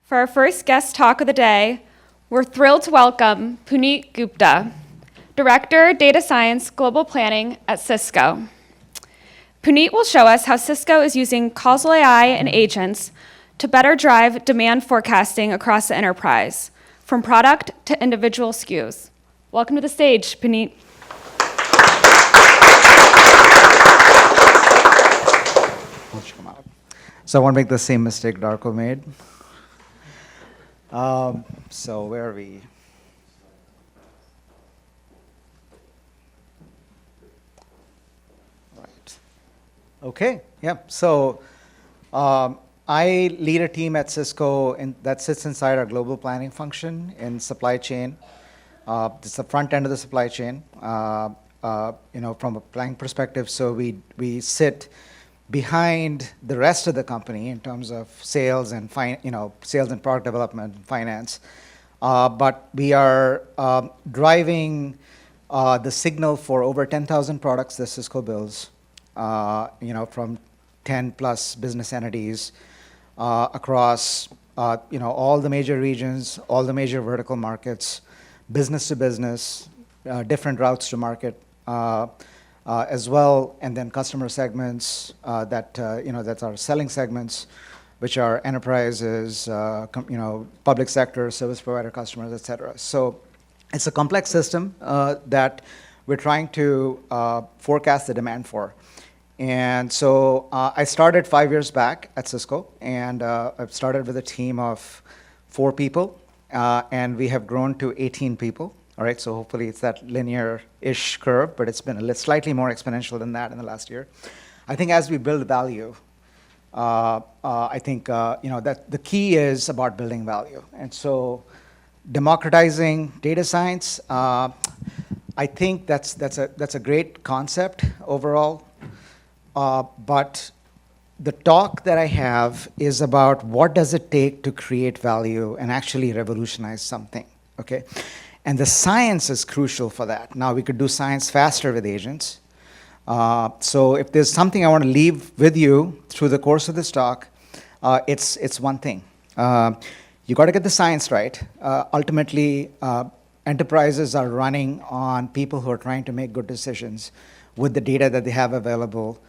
For our first guest talk of the day, we're thrilled to welcome Puneet Gupta, Director, Data Science, Global Planning at Cisco. Puneet will show us how Cisco is using Causal AI and agents to better drive demand forecasting across the enterprise, from product to individual SKUs. Welcome to the stage, Puneet. So I won't make the same mistake Darko made. So where are we? Right. Okay. Yeah. So I lead a team at Cisco that sits inside our global planning function in supply chain. It's the front end of the supply chain. From a planning perspective, so we sit behind the rest of the company in terms of sales and sales and product development and finance. But we are driving the signal for over 10,000 products that Cisco builds, from 10 plus business entities across all the major regions, all the major vertical markets, business to business, different routes to market, as well, and then customer segments that's our selling segments, which are enterprises, public sector, service provider customers, et cetera. So it's a complex system that we're trying to forecast the demand for. And so I started 5 years back at Cisco, and I've started with a team of 4 people, and we have grown to 18 people. All right, so hopefully it's that linear-ish curve, but it's been slightly more exponential than that in the last year. I think as we build value, I think that the key is about building value. And so democratizing data science, I think that's a great concept overall. But the talk that I have is about what does it take to create value and actually revolutionize something, okay? And the science is crucial for that. Now, we could do science faster with agents. So if there's something I want to leave with you through the course of this talk, it's one thing. You got to get the science right. Ultimately, enterprises are running on people who are trying to make good decisions with the data that they have available,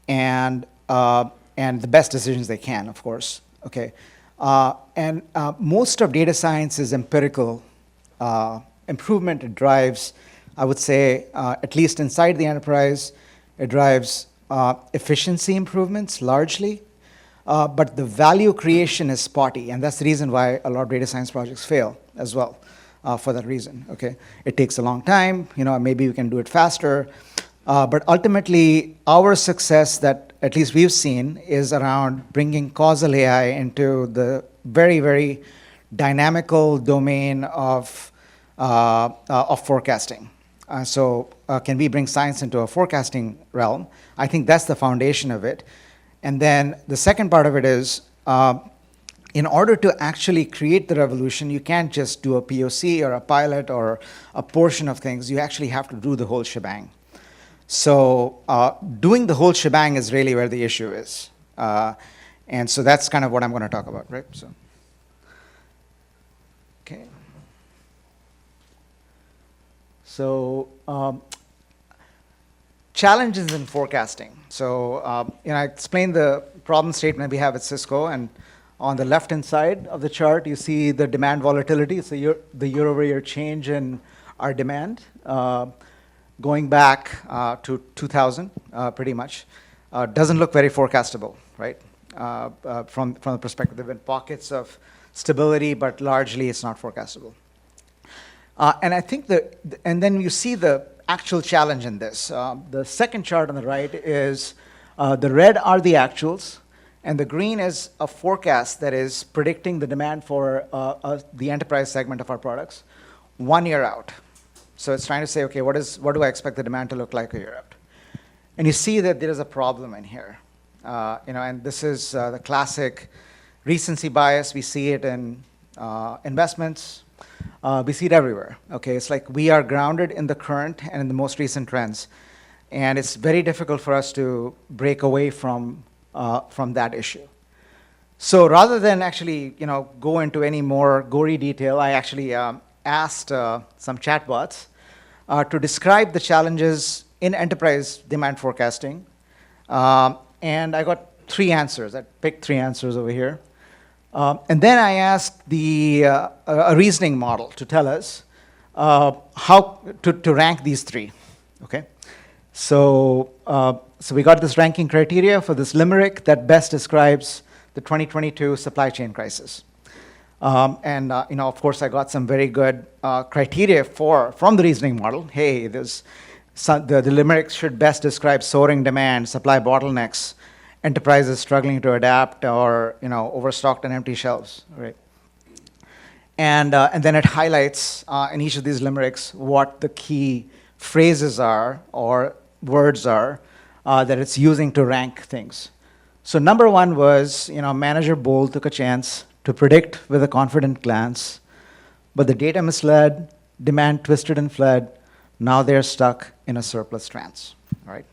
and the best decisions they can, of course. Okay, and most of data science is empirical. Improvement, it drives, I would say, at least inside the enterprise, it drives efficiency improvements largely, but the value creation is spotty, and that's the reason why a lot of data science projects fail as well, for that reason, okay? It takes a long time, maybe we can do it faster, but ultimately, our success that at least we've seen is around bringing Causal AI into the very, very dynamical domain of forecasting. So can we bring science into a forecasting realm? I think that's the foundation of it. And then the second part of it is, in order to actually create the revolution, you can't just do a POC or a pilot or a portion of things. You actually have to do the whole shebang. So doing the whole shebang is really where the issue is. And so that's kind of what I'm going to talk about, right? So. Okay. So challenges in forecasting. So I explained the problem statement we have at Cisco, and on the left-hand side of the chart, you see the demand volatility. So the year-over-year change in our demand, going back to 2000, pretty much, doesn't look very forecastable, right? From the perspective, there have been pockets of stability, but largely it's not forecastable. And I think and then you see the actual challenge in this. The second chart on the right is the red are the actuals, and the green is a forecast that is predicting the demand for the enterprise segment of our products 1 year out. So it's trying to say, okay, what do I expect the demand to look like a year out? And you see that there is a problem in here. And this is the classic recency bias. We see it in investments. We see it everywhere. Okay, it's like we are grounded in the current and in the most recent trends, and it's very difficult for us to break away from that issue. So rather than actually, go into any more gory detail, I actually asked some chatbots to describe the challenges in enterprise demand forecasting. And I got 3 answers. I picked 3 answers over here. And then I asked a reasoning model to tell us how to rank these 3. Okay, so we got this ranking criteria for this limerick that best describes the 2022 supply chain crisis. And of course, I got some very good criteria from the reasoning model. Hey, the limerick should best describe soaring demand, supply bottlenecks, enterprises struggling to adapt, or overstocked and empty shelves, right? And then it highlights in each of these limericks what the key phrases are or words are that it's using to rank things. So number 1 was, manager bold took a chance to predict with a confident glance, but the data misled, demand twisted and fled. Now they're stuck in a surplus trance, right?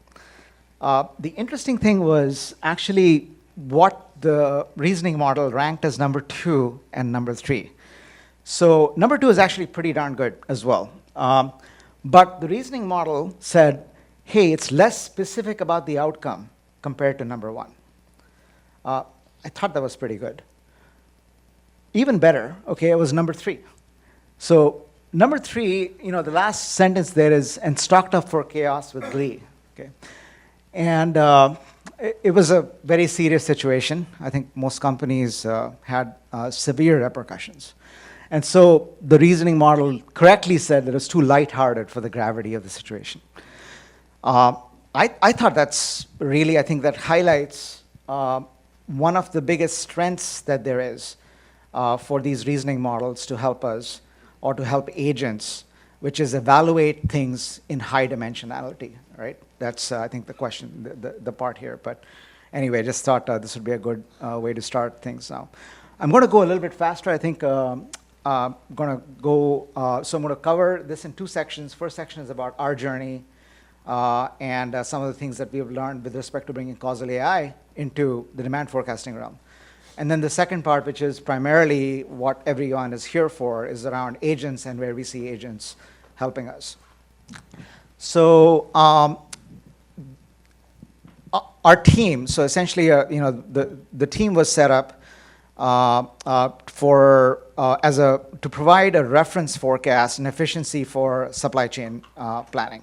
The interesting thing was actually what the reasoning model ranked as number 2 and number 3. So number 2 is actually pretty darn good as well. But the reasoning model said, hey, it's less specific about the outcome compared to number 1. I thought that was pretty good. Even better, okay, it was number 3. So number 3, the last sentence there is, and stocked up for chaos with glee, okay? And it was a very serious situation. I think most companies had severe repercussions. And so the reasoning model correctly said that it was too lighthearted for the gravity of the situation. I thought that's really, I think that highlights one of the biggest strengths that there is for these reasoning models to help us or to help agents, which is evaluate things in high dimensionality, right? That's, I think, the question, the part here. But anyway, I just thought this would be a good way to start things now. I'm going to go a little bit faster. I think so I'm going to cover this in 2 sections. First section is about our journey and some of the things that we have learned with respect to bringing Causal AI into the demand forecasting realm. And then the second part, which is primarily what everyone is here for, is around agents and where we see agents helping us. So our team, so essentially, the team was set up to provide a reference forecast and efficiency for supply chain planning.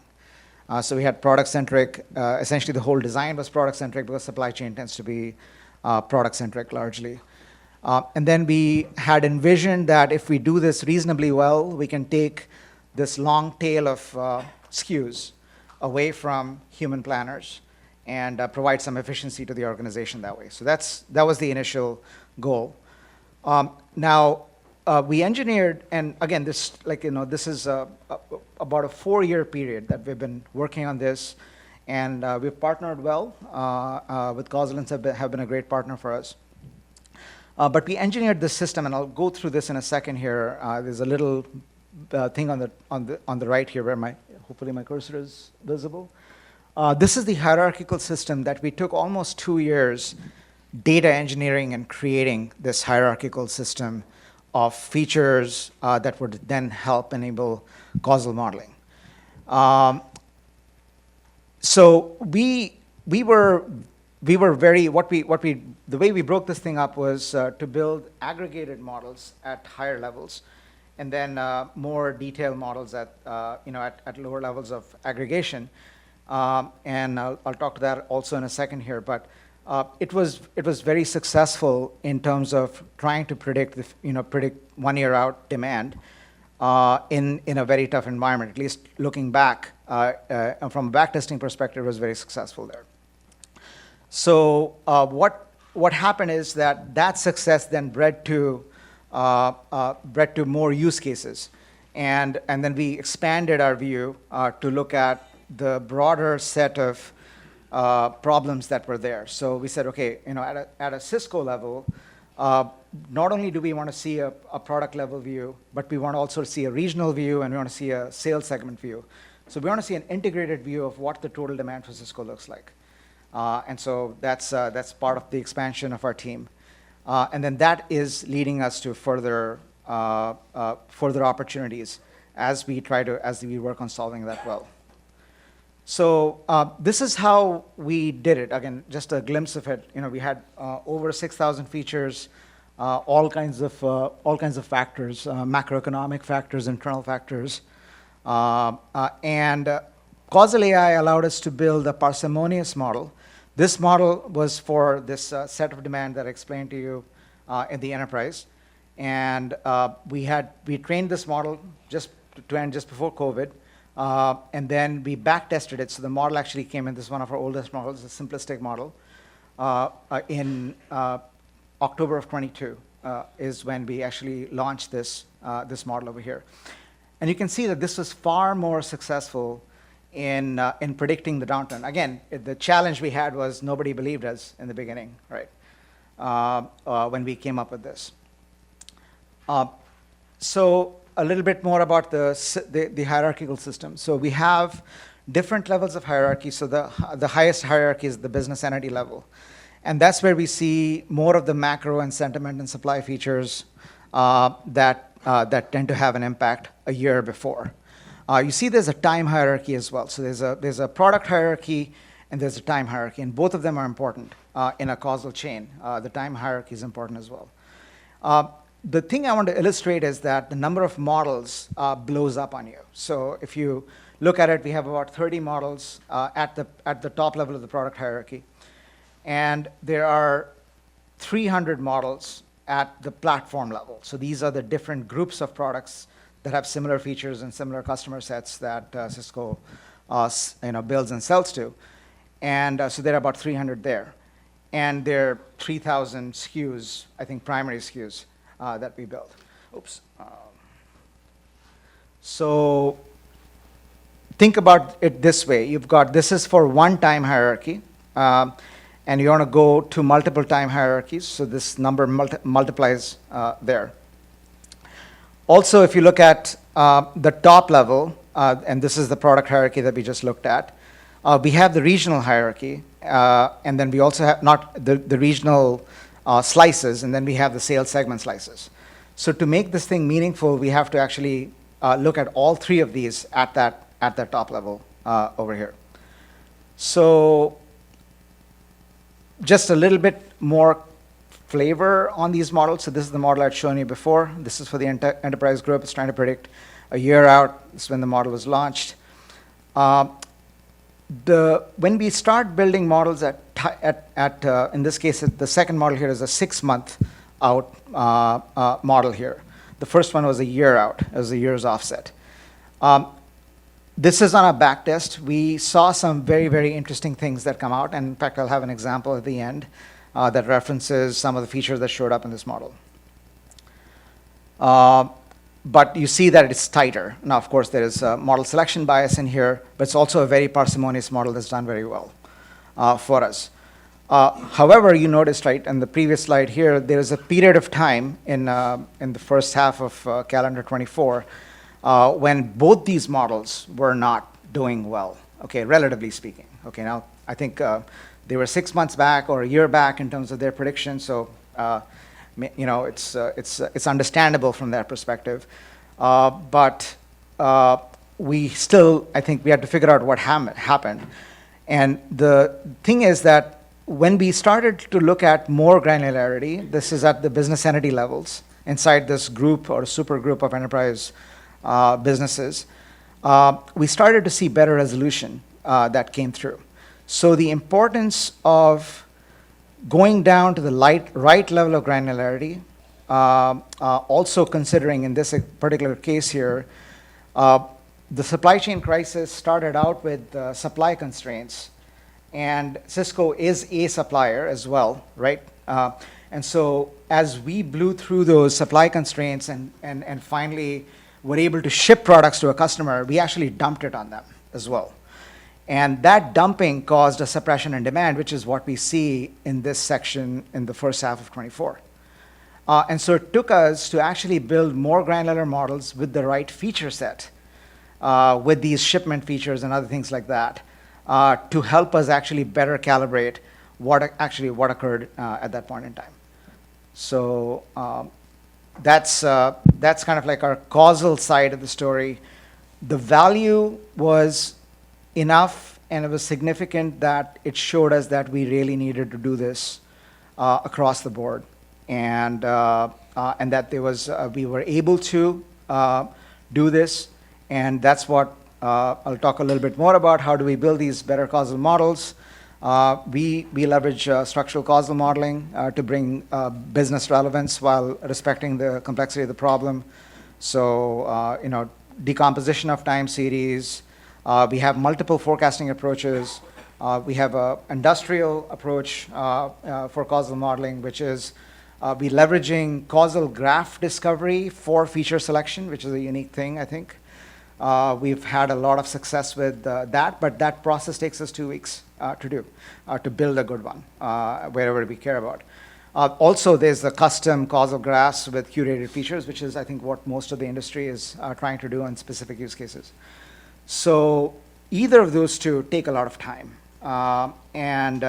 So we had product-centric, essentially the whole design was product-centric because supply chain tends to be product-centric largely. And then we had envisioned that if we do this reasonably well, we can take this long tail of SKUs away from human planners and provide some efficiency to the organization that way. So that was the initial goal. Now, we engineered, and again, this is about a 4-year period that we've been working on this, and we've partnered well with Causal and have been a great partner for us. But we engineered this system, and I'll go through this in a second here. There's a little thing on the right here where hopefully my cursor is visible. This is the hierarchical system that we took almost 2 years data engineering and creating this hierarchical system of features that would then help enable causal modeling. So the way we broke this thing up was to build aggregated models at higher levels, and then more detailed models at lower levels of aggregation. And I'll talk to that also in a second here. But it was very successful in terms of trying to predict 1 year out demand in a very tough environment. At least looking back from a backtesting perspective, it was very successful there. So what happened is that success then bred to more use cases, and then we expanded our view to look at the broader set of problems that were there. So we said, okay, at a Cisco level, not only do we want to see a product level view, but we want to also see a regional view, and we want to see a sales segment view. So we want to see an integrated view of what the total demand for Cisco looks like. And so that's part of the expansion of our team. And then that is leading us to further opportunities as we work on solving that well. So this is how we did it. Again, just a glimpse of it. We had over 6,000 features, all kinds of factors, macroeconomic factors, internal factors, and Causal AI allowed us to build a parsimonious model. This model was for this set of demand that I explained to you in the enterprise, and we trained this model just before COVID. And then we back tested it. So the model actually came in. This is one of our oldest models, a simplistic model. In October of 22 is when we actually launched this model over here. And you can see that this was far more successful in predicting the downturn. Again, the challenge we had was nobody believed us in the beginning, right? When we came up with this. So a little bit more about the hierarchical system. So we have different levels of hierarchy. So the highest hierarchy is the business entity level. And that's where we see more of the macro and sentiment and supply features that tend to have an impact a year before. You see there's a time hierarchy as well. So there's a product hierarchy and there's a time hierarchy. And both of them are important in a causal chain. The time hierarchy is important as well. The thing I want to illustrate is that the number of models blows up on you. So if you look at it, we have about 30 models at the top level of the product hierarchy. And there are 300 models at the platform level. So these are the different groups of products that have similar features and similar customer sets that Cisco builds and sells to. And so there are about 300 there. And there are 3,000 SKUs, I think primary SKUs, that we built. Oops. So think about it this way. This is for one time hierarchy, and you want to go to multiple time hierarchies, so this number multiplies there. Also, if you look at the top level, and this is the product hierarchy that we just looked at, we have the regional hierarchy, and then we also have not the regional slices, and then we have the sales segment slices. So to make this thing meaningful, we have to actually look at all three of these at that top level over here. So just a little bit more flavor on these models. So this is the model I'd shown you before. This is for the enterprise group. It's trying to predict a year out. This is when the model was launched. When we start building models in this case, the second model here is a 6-month out model here. The first one was a year out, as a year's offset. This is on a back test. We saw some very, very interesting things that come out. And in fact, I'll have an example at the end that references some of the features that showed up in this model. But you see that it's tighter. Now, of course, there is a model selection bias in here, but it's also a very parsimonious model that's done very well for us. However, you noticed, right, in the previous slide here, there is a period of time in the first half of calendar 24 when both these models were not doing well, okay, relatively speaking. Okay, now, I think they were 6 months back or a year back in terms of their prediction, so it's understandable from that perspective. But we still, I think we had to figure out what happened. And the thing is that when we started to look at more granularity, this is at the business entity levels, inside this group or super group of enterprise businesses, we started to see better resolution that came through. So the importance of going down to the right level of granularity, also considering in this particular case here, the supply chain crisis started out with supply constraints, and Cisco is a supplier as well, right? And so as we blew through those supply constraints and finally were able to ship products to a customer, we actually dumped it on them as well. And that dumping caused a suppression in demand, which is what we see in this section in the first half of 24. And so it took us to actually build more granular models with the right feature set, with these shipment features and other things like that, to help us actually better calibrate what occurred at that point in time. So that's kind of like our causal side of the story. The value was enough and it was significant that it showed us that we really needed to do this across the board, and that we were able to do this, and that's what I'll talk a little bit more about. How do we build these better causal models? We leverage structural causal modeling to bring business relevance while respecting the complexity of the problem. So, decomposition of time series. We have multiple forecasting approaches. We have an industrial approach for causal modeling, which is we leveraging causal graph discovery for feature selection, which is a unique thing, I think. We've had a lot of success with that, but that process takes us 2 weeks to build a good one, wherever we care about. Also, there's the custom causal graphs with curated features, which is, I think, what most of the industry is trying to do in specific use cases. So either of those two take a lot of time. And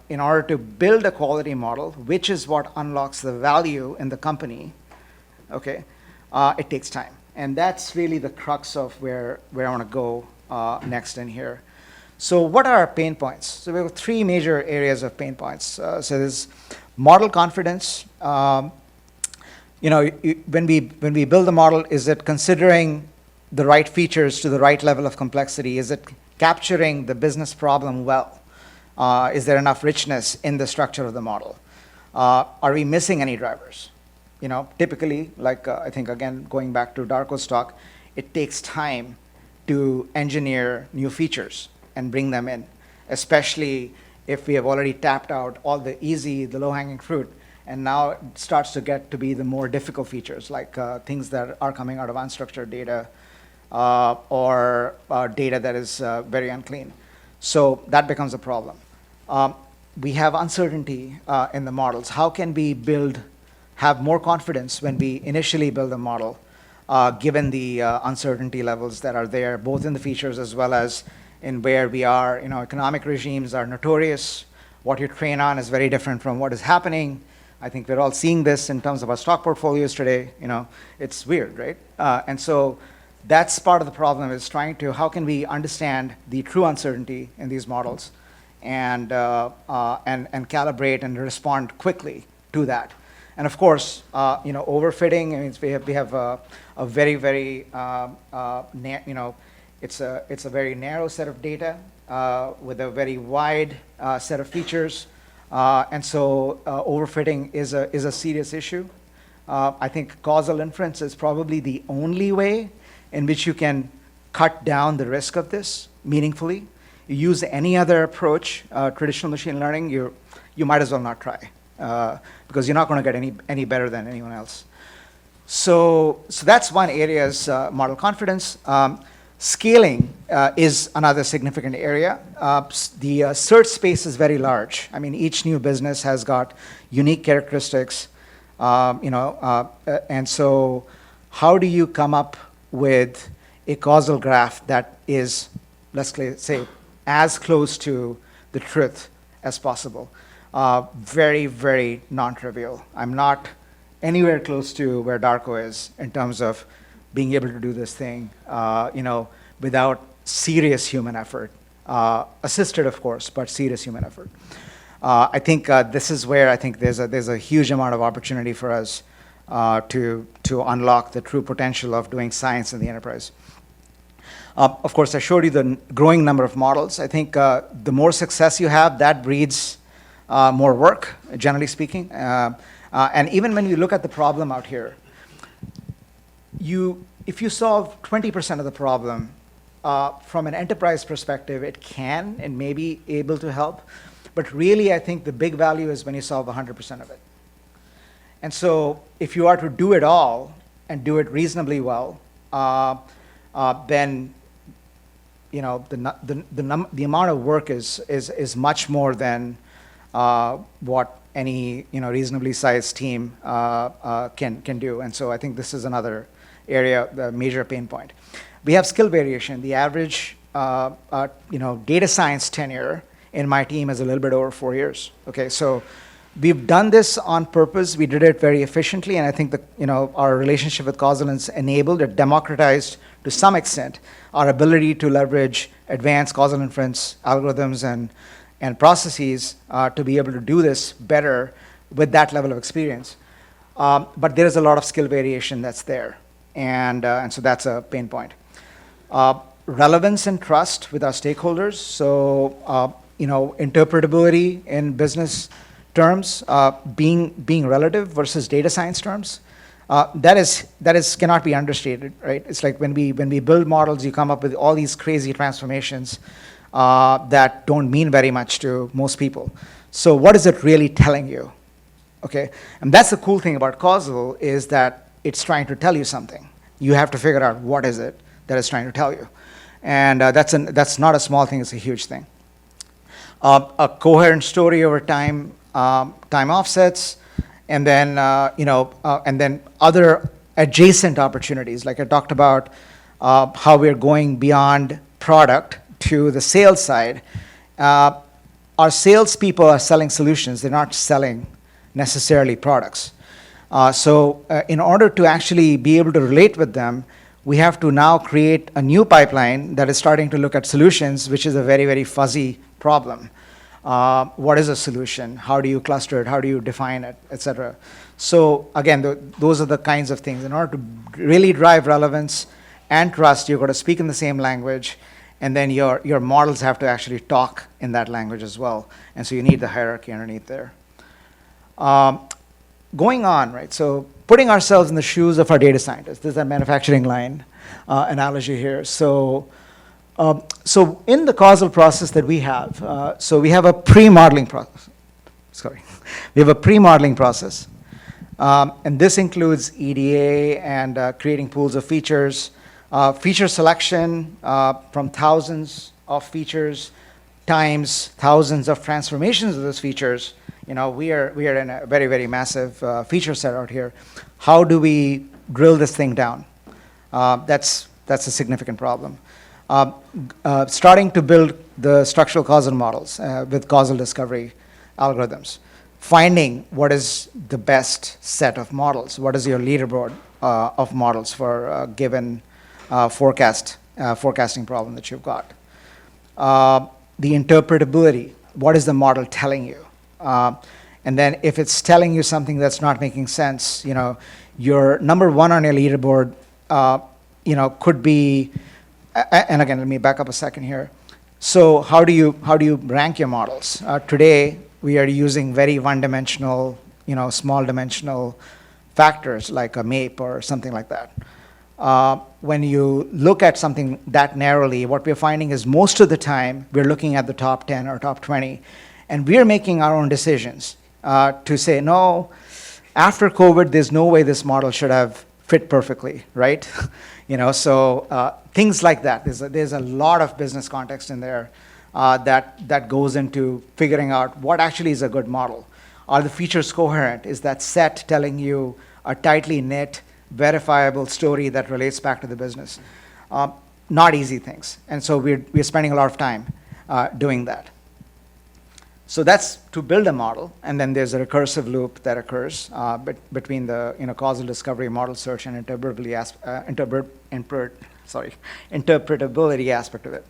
in order to build a quality model, which is what unlocks the value in the company, okay, it takes time. And that's really the crux of where I want to go next in here. So what are our pain points? So we have 3 major areas of pain points. So there's model confidence. When we build the model, is it considering the right features to the right level of complexity? Is it capturing the business problem well? Is there enough richness in the structure of the model? Are we missing any drivers? Typically, like I think, again, going back to Darko's talk, it takes time to engineer new features and bring them in, especially if we have already tapped out all the low-hanging fruit, and now it starts to get to be the more difficult features, like things that are coming out of unstructured data or data that is very unclean. So that becomes a problem. We have uncertainty in the models. How can we have more confidence when we initially build a model, given the uncertainty levels that are there, both in the features as well as in where we are? Economic regimes are notorious. What you train on is very different from what is happening. I think we're all seeing this in terms of our stock portfolios today. It's weird, right? And so that's part of the problem, is how can we understand the true uncertainty in these models and calibrate and respond quickly to that. And of course, overfitting. I mean, we have a very, very it's a very narrow set of data with a very wide set of features, and so overfitting is a serious issue. I think causal inference is probably the only way in which you can cut down the risk of this meaningfully. You use any other approach, traditional machine learning, you might as well not try. Because you're not going to get any better than anyone else. So that's one area, is model confidence. Scaling is another significant area. The search space is very large. I mean, each new business has got unique characteristics, and so how do you come up with a causal graph that is, let's say, as close to the truth as possible? Very, very non-trivial. I'm not anywhere close to where Darko is in terms of being able to do this thing, without serious human effort, assisted, of course, but serious human effort. I think this is where I think there's a huge amount of opportunity for us to unlock the true potential of doing science in the enterprise. Of course, I showed you the growing number of models. I think the more success you have, that breeds more work, generally speaking. And even when you look at the problem out here, if you solve 20% of the problem, from an enterprise perspective, it can and may be able to help. But really, I think the big value is when you solve 100% of it. And so if you are to do it all and do it reasonably well, then the amount of work is much more than what any reasonably sized team can do. And so I think this is another area, the major pain point. We have skill variation. The average data science tenure in my team is a little bit over 4 years. Okay, so We've done this on purpose. We did it very efficiently, and I think that our relationship with Causal has enabled or democratized to some extent our ability to leverage advanced causal inference algorithms and processes to be able to do this better with that level of experience. But there is a lot of skill variation that's there, and so that's a pain point. Relevance and trust with our stakeholders. So interpretability in business terms, being relative versus data science terms, that cannot be understated, right? It's like when we build models, you come up with all these crazy transformations that don't mean very much to most people. So what is it really telling you? Okay, and that's the cool thing about Causal, is that it's trying to tell you something. You have to figure out what is it that it's trying to tell you, and that's not a small thing; it's a huge thing. A coherent story over time. Time offsets, and then other adjacent opportunities. Like I talked about how we're going beyond product to the sales side. Our salespeople are selling solutions; they're not selling necessarily products. So in order to actually be able to relate with them, we have to now create a new pipeline that is starting to look at solutions, which is a very, very fuzzy problem. What is a solution? How do you cluster it? How do you define it, et cetera? So again, those are the kinds of things. In order to really drive relevance and trust, you've got to speak in the same language, and then your models have to actually talk in that language as well. And so you need the hierarchy underneath there. Going on, right? So putting ourselves in the shoes of our data scientists. This is a manufacturing line analogy here. So in the causal process that we have, so we have a pre-modeling process. We have a pre-modeling process. And this includes EDA and creating pools of features, feature selection from thousands of features times thousands of transformations of those features. We are in a very, very massive feature set out here. How do we drill this thing down? That's a significant problem. Starting to build the structural causal models with causal discovery algorithms. Finding what is the best set of models. What is your leaderboard of models for a given forecasting problem that you've got. The interpretability. What is the model telling you? And then if it's telling you something that's not making sense, your number one on your leaderboard, could be. And again, let me back up a second here. So how do you rank your models? Today, we are using very one-dimensional, small dimensional factors like a MAPE or something like that. When you look at something that narrowly, what we're finding is most of the time, we're looking at the top 10 or top 20, and we're making our own decisions to say, no, after COVID, there's no way this model should have fit perfectly, right? So things like that. There's a lot of business context in there that goes into figuring out what actually is a good model. Are the features coherent? Is that set telling you a tightly knit, verifiable story that relates back to the business? Not easy things. And so we're spending a lot of time doing that. So that's to build a model, and then there's a recursive loop that occurs between the causal discovery, model search, and interpretability aspect of it.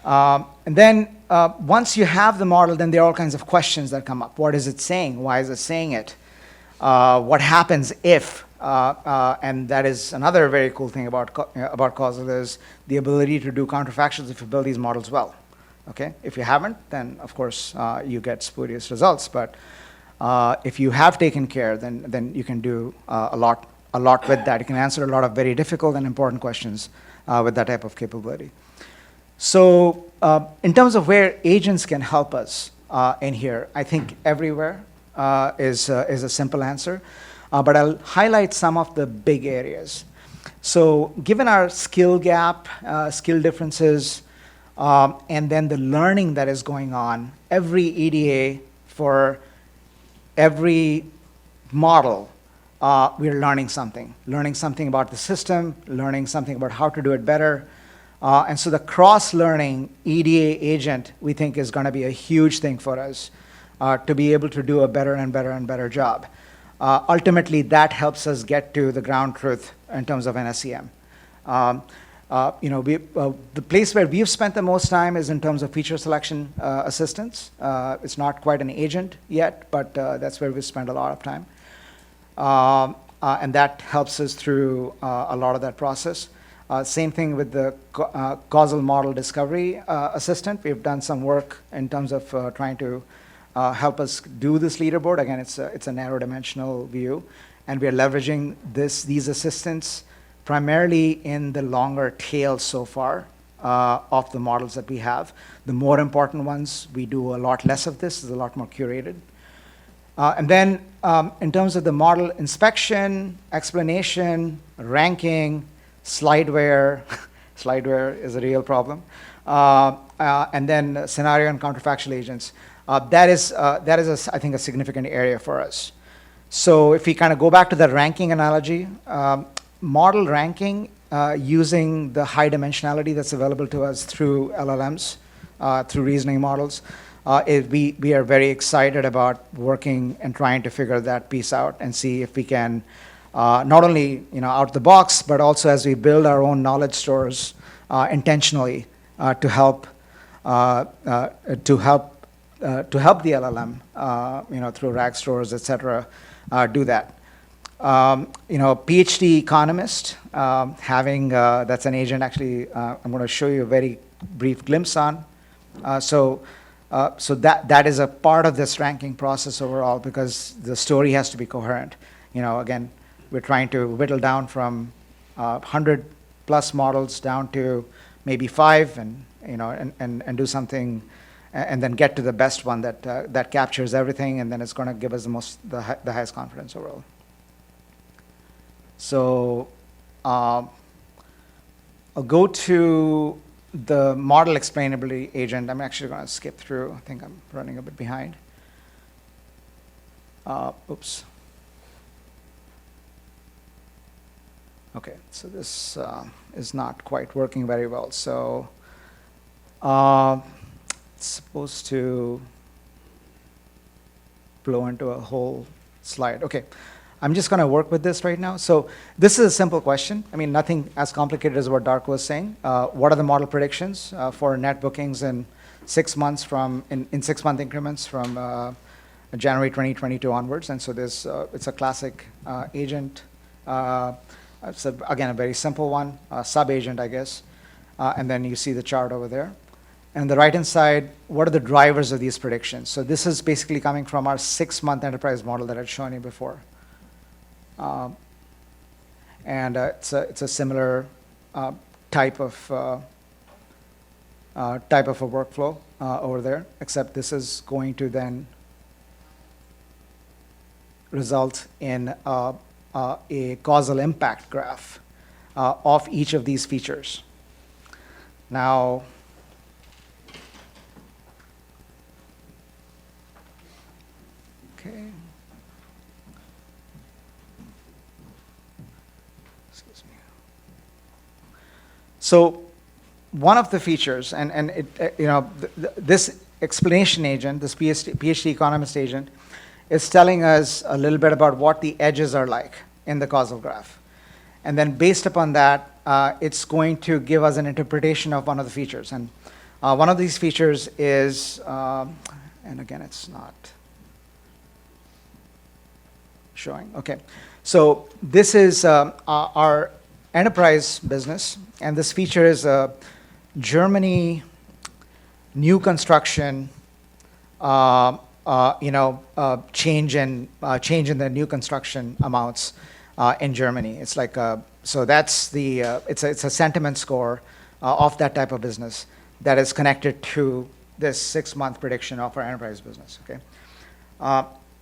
And then once you have the model, then there are all kinds of questions that come up. What is it saying? Why is it saying it? What happens if? And that is another very cool thing about causal, is the ability to do counterfactuals if you build these models well. Okay, if you haven't, then of course you get spurious results. But if you have taken care, then you can do a lot with that. You can answer a lot of very difficult and important questions with that type of capability. So in terms of where agents can help us in here, I think everywhere is a simple answer. But I'll highlight some of the big areas. So given our skill gap, skill differences, and then the learning that is going on, every EDA for every model, we're learning something about the system, learning something about how to do it better. And so the cross-learning EDA agent, we think, is going to be a huge thing for us to be able to do a better and better and better job. Ultimately, that helps us get to the ground truth in terms of an SEM. The place where we've spent the most time is in terms of feature selection assistance. It's not quite an agent yet, but that's where we spend a lot of time. And that helps us through a lot of that process. Same thing with the causal model discovery assistant. We've done some work in terms of trying to help us do this leaderboard. Again, it's a narrow dimensional view, and we're leveraging these assistants primarily in the longer tail so far of the models that we have. The more important ones, we do a lot less of this. It's a lot more curated. And then in terms of the model inspection, explanation, ranking, slideware, slideware is a real problem, and then scenario and counterfactual agents. That is I think, a significant area for us. So if we kind of go back to the ranking analogy, model ranking using the high dimensionality that's available to us through LLMs, through reasoning models, we are very excited about working and trying to figure that piece out and see if we can not only out the box, but also as we build our own knowledge stores intentionally to help the LLM through RAG stores, et cetera, do that. PhD economist, having that's an agent. Actually, I'm going to show you a very brief glimpse on. So that is a part of this ranking process overall, because the story has to be coherent. Again, we're trying to whittle down from 100 plus models down to maybe 5, and do something, and then get to the best one that captures everything, and then it's going to give us the highest confidence overall. So I'll go to the model explainability agent. I'm actually going to skip through. I think I'm running a bit behind. Oops. Okay, so this is not quite working very well. So it's supposed to blow into a whole slide. Okay. I'm just going to work with this right now. So this is a simple question. I mean, nothing as complicated as what Dark was saying. What are the model predictions for net bookings in 6 months in 6 month increments from January 2022 onwards? And so it's a classic agent. It's again a very simple one, sub agent, I guess. And then you see the chart over there. And the right hand side, what are the drivers of these predictions? So this is basically coming from our 6 month enterprise model that I'd shown you before. And it's a similar type of a workflow over there, except this is going to then result in a causal impact graph of each of these features. Now, okay. So one of the features, and this explanation agent, this PhD economist agent, is telling us a little bit about what the edges are like in the causal graph. And then based upon that, it's going to give us an interpretation of one of the features. And one of these features is, and again, it's not showing. Okay, so this is our enterprise business, and this feature is Germany new construction, change in the new construction amounts in Germany. It's like so that's the it's a sentiment score of that type of business that is connected to this 6 month prediction of our enterprise business. Okay,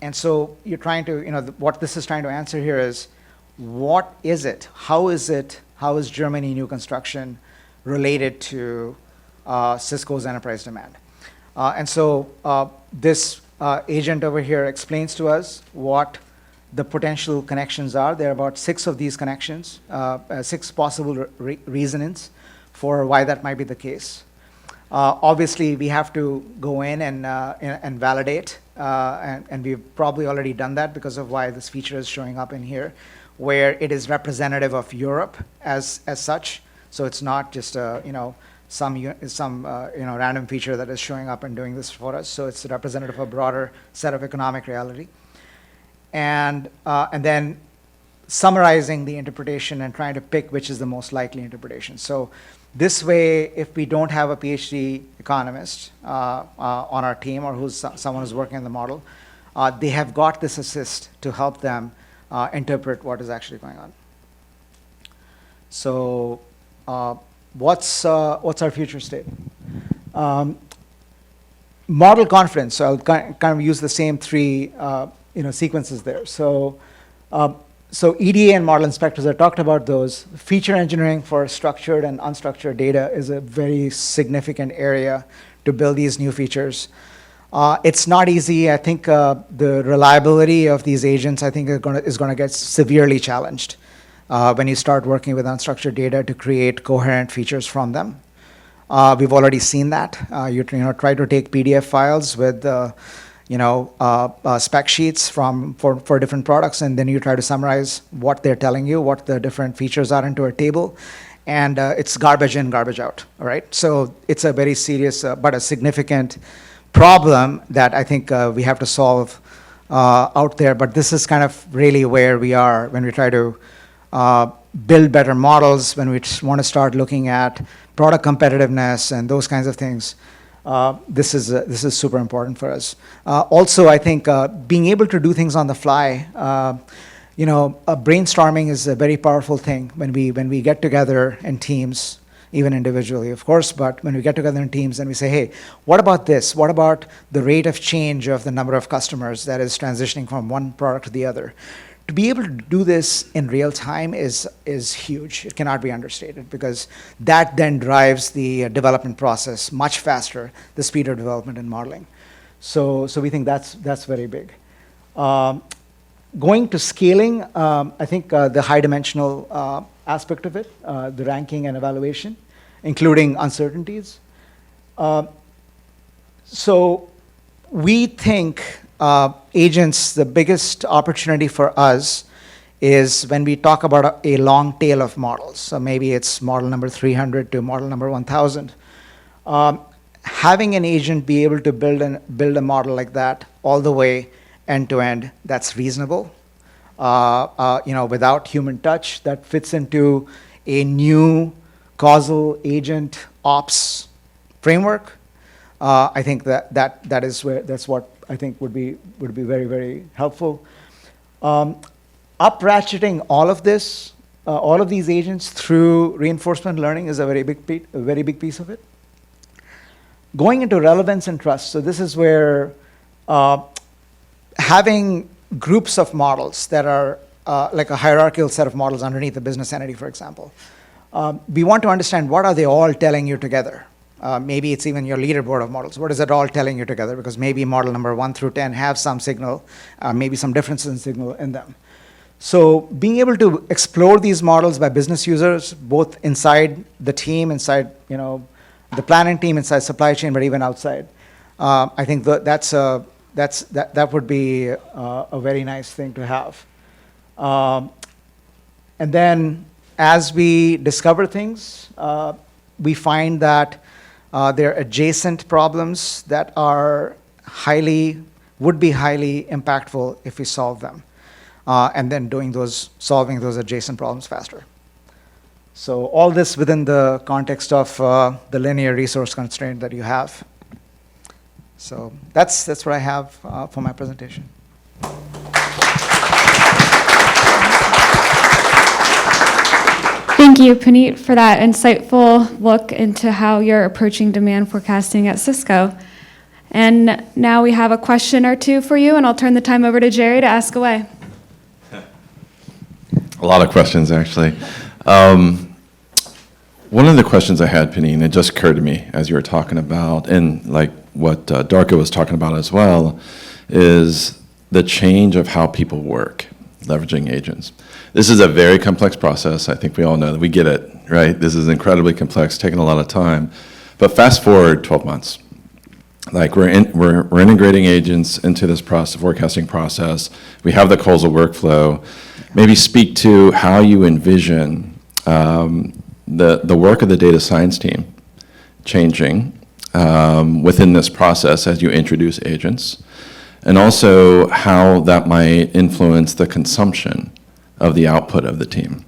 and so you're trying to what this is trying to answer here is, what is it? How is Germany new construction related to Cisco's enterprise demand? And so this agent over here explains to us what the potential connections are. There are about 6 of these connections, 6 possible reasonings for why that might be the case. Obviously, we have to go in and validate and we've probably already done that because of why this feature is showing up in here, where it is representative of Europe as such. So it's not just some random feature that is showing up and doing this for us. So it's representative of a broader set of economic reality, and then summarizing the interpretation and trying to pick which is the most likely interpretation. So this way, if we don't have a PhD economist on our team or someone who's working on the model, they have got this assist to help them interpret what is actually going on. So what's our future state? Model confidence. So I'll kind of use the same three sequences there. So EDA and model inspectors, I talked about those. Feature engineering for structured and unstructured data is a very significant area to build these new features. It's not easy. I think the reliability of these agents, I think, is going to get severely challenged when you start working with unstructured data to create coherent features from them. We've already seen that. You try to take PDF files with spec sheets for different products, and then you try to summarize what they're telling you, what the different features are into a table, and it's garbage in, garbage out, all right? So it's a very serious but a significant problem that I think we have to solve out there, but this is kind of really where we are when we try to build better models, when we want to start looking at product competitiveness and those kinds of things. This is super important for us. Also, I think being able to do things on the fly, brainstorming is a very powerful thing when we get together in teams, even individually, of course, but when we get together in teams and we say, hey, what about this? What about the rate of change of the number of customers that is transitioning from one product to the other? To be able to do this in real time is huge. It cannot be understated, because that then drives the development process much faster, the speed of development and modeling. So we think that's very big. Going to scaling, I think the high dimensional aspect of it, the ranking and evaluation, including uncertainties. So we think agents, the biggest opportunity for us is when we talk about a long tail of models. So maybe it's model number 300 to model number 1000. Having an agent be able to build a model like that all the way end to end, that's reasonable. Without human touch, that fits into a new causal agent ops framework. I think that's what I think would be very, very helpful. Up-ratcheting all of this, all of these agents through reinforcement learning is a very big piece of it. Going into relevance and trust. So this is where having groups of models that are like a hierarchical set of models underneath the business entity, for example. We want to understand, what are they all telling you together? Maybe it's even your leaderboard of models. What is it all telling you together? Because maybe model number 1 through 10 have some signal, maybe some differences in signal in them. So being able to explore these models by business users, both inside the team, inside the planning team, inside supply chain, but even outside, I think that would be a very nice thing to have. And then as we discover things, we find that there are adjacent problems that would be highly impactful if we solve them, and then solving those adjacent problems faster. So all this within the context of the linear resource constraint that you have. So that's what I have for my presentation. Thank you, Puneet, for that insightful look into how you're approaching demand forecasting at Cisco. And now we have a question or two for you, and I'll turn the time over to Jerry to ask away. A lot of questions, actually. One of the questions I had, Puneet, and it just occurred to me as you were talking about, and like what Darko was talking about as well, is the change of how people work, leveraging agents. This is a very complex process. I think we all know that. We get it, right? This is incredibly complex, taking a lot of time. But fast forward 12 months. Like we're integrating agents into this process, forecasting process. We have the causal workflow. Maybe speak to how you envision the work of the data science team changing within this process as you introduce agents, and also how that might influence the consumption of the output of the team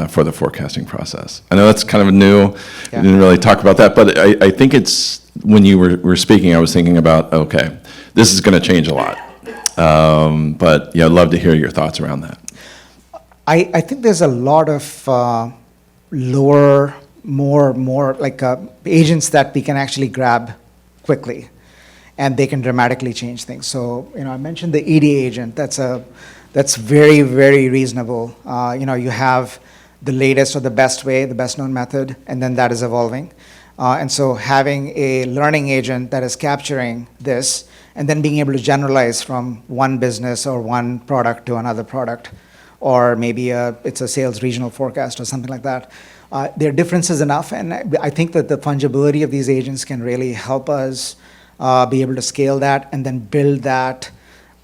for the forecasting process. I know that's kind of new. Yeah. We didn't really talk about that, but I think it's, when you were speaking, I was thinking about, okay, this is going to change a lot. But yeah, I'd love to hear your thoughts around that. I think there's a lot of lower, more like agents that we can actually grab quickly, and they can dramatically change things. So, I mentioned the ED agent. That's very, very reasonable. You have the latest or the best way, the best known method, and then that is evolving. And so having a learning agent that is capturing this and then being able to generalize from one business or one product to another product, or maybe it's a sales regional forecast or something like that. There are differences enough, and I think that the fungibility of these agents can really help us be able to scale that and then build that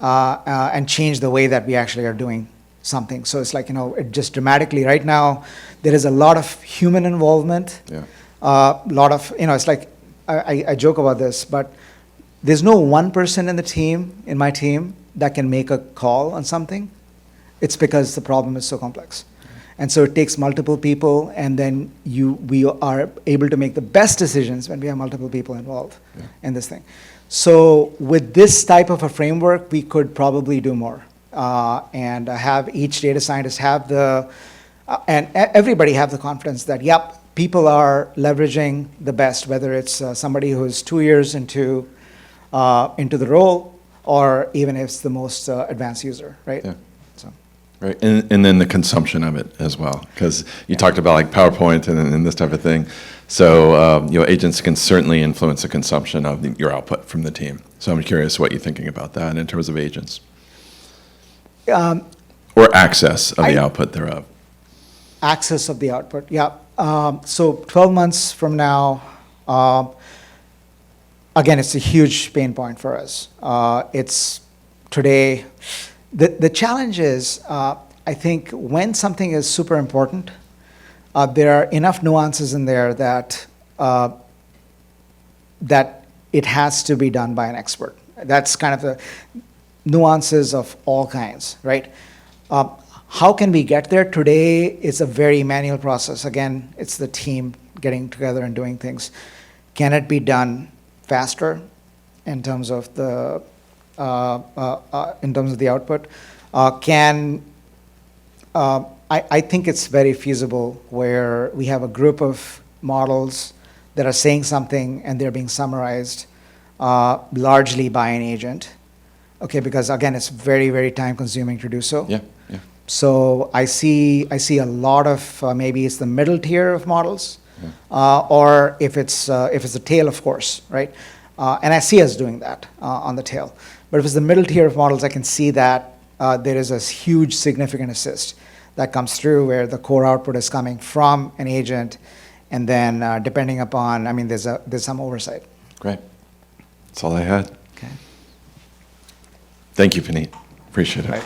and change the way that we actually are doing something. So it's like, it just dramatically, right now, there is a lot of human involvement. Yeah. Lot of, it's like, I joke about this, but there's no one person in my team, that can make a call on something. It's because the problem is so complex. And so it takes multiple people, and then we are able to make the best decisions when we have multiple people involved in this thing. So with this type of a framework, we could probably do more. And have each data scientist have and everybody have the confidence that, yep, people are leveraging the best, whether it's somebody who's 2 years into the role, or even if it's the most advanced user, right? Yeah. So. Right, and then the consumption of it as well, because you talked about like PowerPoint and this type of thing. So agents can certainly influence the consumption of your output from the team. So I'm curious what you're thinking about that in terms of agents. Or access of the output thereof. Access of the output, yeah. So 12 months from now, again, it's a huge pain point for us. It's today, the challenge is, I think when something is super important, there are enough nuances in there that it has to be done by an expert. That's kind of the nuances of all kinds, right? How can we get there? Today, it's a very manual process. Again, it's the team getting together and doing things. Can it be done faster in terms of the output? I think it's very feasible where we have a group of models that are saying something and they're being summarized largely by an agent. Okay, because again, it's very, very time consuming to do so. Yeah, yeah. So I see a lot of maybe it's the middle tier of models, or if it's the tail, of course, right? And I see us doing that on the tail. But if it's the middle tier of models, I can see that there is a huge significant assist that comes through where the core output is coming from an agent, and then depending upon, there's some oversight. Great. That's all I had. Okay. Thank you, Puneet. Appreciate it. Right.